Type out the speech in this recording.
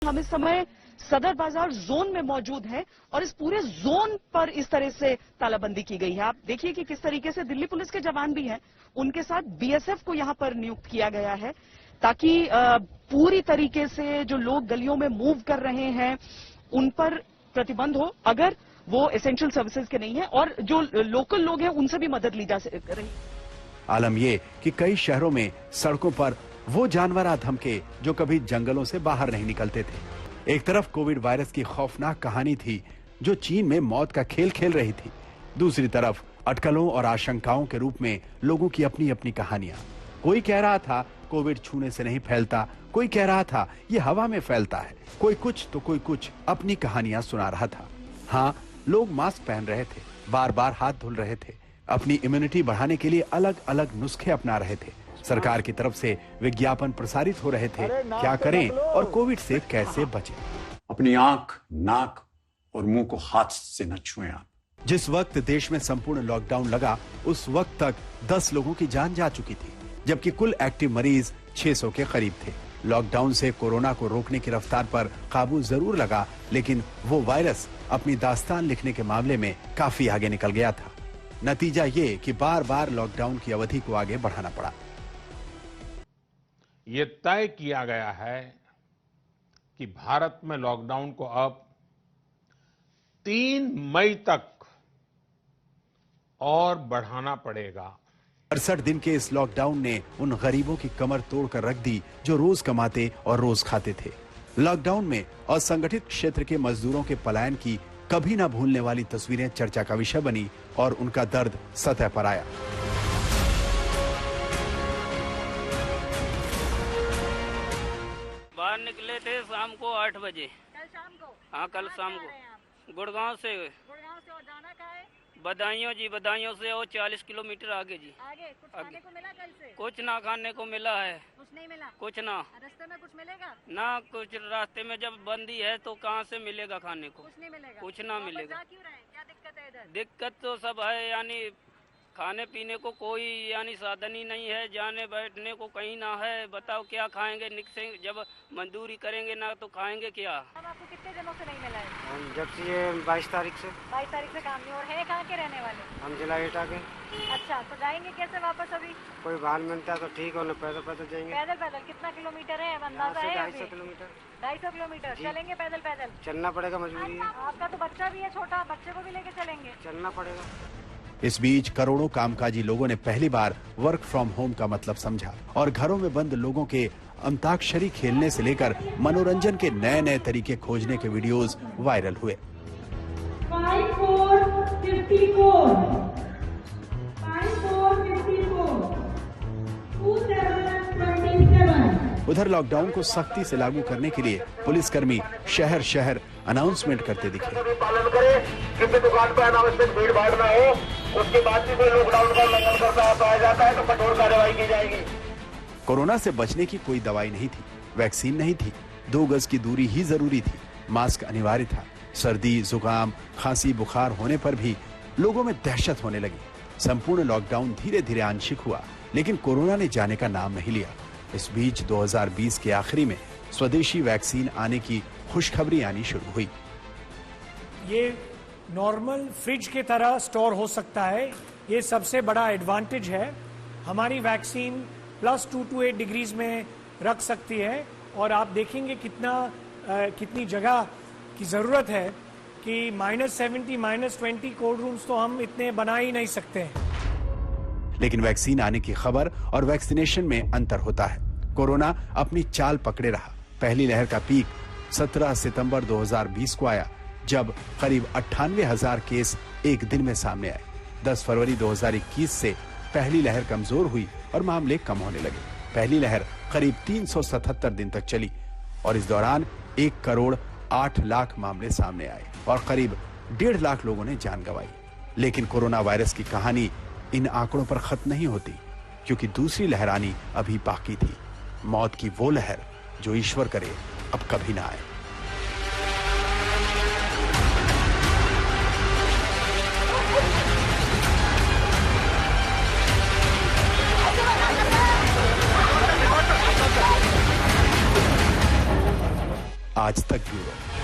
हम इस समय सदर बाजार जोन में मौजूद हैं और इस पूरे जोन पर इस तरह से तालाबंदी की गई है। आप देखिए कि किस तरीके से दिल्ली पुलिस के जवान भी हैं, उनके साथ बीएसएफ को यहां पर नियुक्त किया गया है ताकि पूरी तरीके से जो लोग गलियों में मूव कर रहे हैं उन पर प्रतिबंध हो, अगर वो एसेंशियल सर्विसेज के नहीं है, और जो लोकल लोग हैं उनसे भी मदद ली जा रही। आलम ये कि कई शहरों में सड़कों पर वो जानवर आ धमके जो कभी जंगलों से बाहर नहीं निकलते थे। एक तरफ कोविड वायरस की खौफनाक कहानी थी जो चीन में मौत का खेल खेल रही थी, दूसरी तरफ अटकलों और आशंकाओं के रूप में लोगों की अपनी अपनी कहानियां। कोई कह रहा था कोविड छूने से नहीं फैलता, कोई कह रहा था ये हवा में फैलता है, कोई कुछ तो कोई कुछ अपनी कहानियां सुना रहा था। हाँ, लोग मास्क पहन रहे थे, बार बार हाथ धुल रहे थे, अपनी इम्यूनिटी बढ़ाने के लिए अलग अलग नुस्खे अपना रहे थे। सरकार की तरफ से विज्ञापन प्रसारित हो रहे थे, क्या करें और कोविड से कैसे बचें। अपनी आंख, नाक और मुंह को हाथ से न छुएं आप। जिस वक्त देश में संपूर्ण लॉकडाउन लगा उस वक्त तक 10 लोगों की जान जा चुकी थी, जबकि कुल एक्टिव मरीज 600 के करीब थे। लॉकडाउन से कोरोना को रोकने की रफ्तार पर काबू जरूर लगा, लेकिन वो वायरस अपनी दास्तान लिखने के मामले में काफी आगे निकल गया था। नतीजा ये कि बार बार लॉकडाउन की अवधि को आगे बढ़ाना पड़ा। ये तय किया गया है कि भारत में लॉकडाउन को अब 3 मई तक और बढ़ाना पड़ेगा। 68 दिन के इस लॉकडाउन ने उन गरीबों की कमर तोड़कर रख दी जो रोज कमाते और रोज खाते थे। लॉकडाउन में असंगठित क्षेत्र के मजदूरों के पलायन की कभी ना भूलने वाली तस्वीरें चर्चा का विषय बनी और उनका दर्द सतह पर आया। बाहर निकले थे शाम को 8 बजे। कल शाम को? हाँ, कल शाम को। गुड़गांव से। गुड़गांव से। और जाना कहाँ है? बदायूं जी, बदायूं से और 40 किलोमीटर आगे जी। आगे कुछ खाने को मिला कल से? कुछ ना खाने को मिला है। कुछ नहीं मिला? कुछ ना। रास्ते में कुछ मिलेगा? ना कुछ, रास्ते में जब बंदी है तो कहाँ से मिलेगा खाने को? कुछ नहीं मिलेगा। कुछ ना मिलेगा। जा क्यों रहे? क्या दिक्कत है इधर? दिक्कत तो सब है, यानी खाने पीने को कोई यानी साधन ही नहीं है, जाने बैठने को कहीं ना है। बताओ क्या खाएंगे? निकसे जब मजदूरी करेंगे ना तो खाएंगे क्या? अब आपको कितने दिनों से नहीं मिला है? जब से ये 22 तारीख से। 22 तारीख से काम नहीं। और है कहाँ के रहने वाले? हम जिला एटा के। अच्छा, तो जाएंगे कैसे वापस अभी? कोई वाहन मिलता है तो ठीक है, पैदल पैदल जाएंगे। पैदल पैदल? कितना किलोमीटर है अंदाजा है? 250 किलोमीटर। 250 किलोमीटर चलेंगे पैदल पैदल? चलना पड़ेगा, मजबूरी है। आपका तो बच्चा भी है छोटा, बच्चे को भी लेके चलेंगे? चलना पड़ेगा। इस बीच करोड़ों कामकाजी लोगों ने पहली बार वर्क फ्रॉम होम का मतलब समझा और घरों में बंद लोगों के अंताक्षरी खेलने से लेकर मनोरंजन के नए नए तरीके खोजने के वीडियोस वायरल हुए। 5, 4, 54, 5, 4, 54, 2, 7, 27। उधर लॉकडाउन को सख्ती से लागू करने के लिए पुलिसकर्मी शहर शहर अनाउंसमेंट करते दिखे। पालन करें, किसी दुकान पर अनावश्यक भीड़ भाड़ न हो, उसके बाद भी कोई लॉकडाउन का उल्लंघन करता पाया जाता है तो कठोर कार्रवाई की जाएगी। कोरोना से बचने की कोई दवाई नहीं थी, वैक्सीन नहीं थी, 2 गज की दूरी ही जरूरी थी, मास्क अनिवार्य था। सर्दी, जुकाम, खांसी, बुखार होने पर भी लोगों में दहशत होने लगी। संपूर्ण लॉकडाउन धीरे धीरे आंशिक हुआ, लेकिन कोरोना ने जाने का नाम नहीं लिया। इस बीच 2020 के आखिरी में स्वदेशी वैक्सीन आने की खुशखबरी आनी शुरू हुई। ये नॉर्मल फ्रिज की तरह स्टोर हो सकता है, ये सबसे बड़ा एडवांटेज है। हमारी वैक्सीन +2 to 8 डिग्रीज में रख सकती है और आप देखेंगे कितनी जगह की जरूरत है कि -70, -20 कोल्ड रूम्स तो हम इतने बना ही नहीं सकते हैं। लेकिन वैक्सीन आने की खबर और वैक्सीनेशन में अंतर होता है। कोरोना अपनी चाल पकड़े रहा। पहली लहर का पीक 17 सितंबर 2020 को आया, जब करीब 98,000 केस एक दिन में सामने आए। 10 फरवरी 2021 से पहली लहर कमजोर हुई और मामले कम होने लगे। पहली लहर करीब 377 दिन तक चली और इस दौरान 1 करोड़ 8 लाख मामले सामने आए और करीब 1.5 लाख लोगों ने जान गंवाई। लेकिन कोरोना वायरस की कहानी इन आंकड़ों पर खत्म नहीं होती, क्योंकि दूसरी लहर आनी अभी बाकी थी। मौत की वो लहर जो ईश्वर करे अब कभी ना आए। आज तक ब्यूरो।